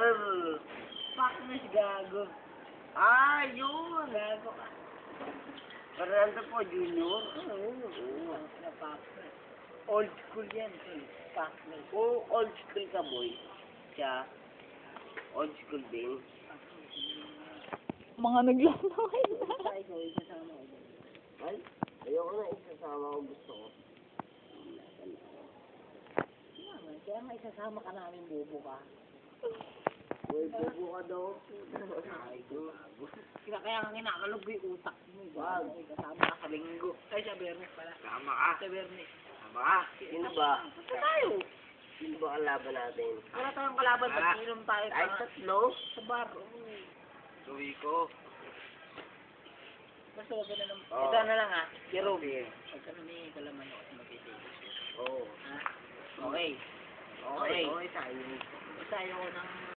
Paknes, gago. Ah, yun! Gago ka. Fernando po, Junior. Oo. Paknes. Old school yan, tol. Paknes. Kung old school ka, boy, siya, old school din. Mga naglalaway na. Ikaw, isasama ko. Ay, ayoko na isasama ko, gusto ko. Kaya nga isasama ka namin, bobo ka. Uy, bobo ka daw. Ay, gago. Kaya nga kinakalog yung utak mo. Wag. Kasama ka sa linggo. Ay, sa Bernes pala. Tama ka. Sa Bernes. Tama ka. Sino ba? Basta tayo. Sino ba ang laban natin? Wala tayong kalaban. Pag-inom tayo Ay, pa. tatlo? Sa bar. Tuwi ko. Basta wag ka na lang. Oo. Ito na lang ha. Jerome. Sige. Huwag ka na may kalaman ako sa magtitigas. Oo. Ha? Okay. Okay, okay tayo. Basta ayoko ng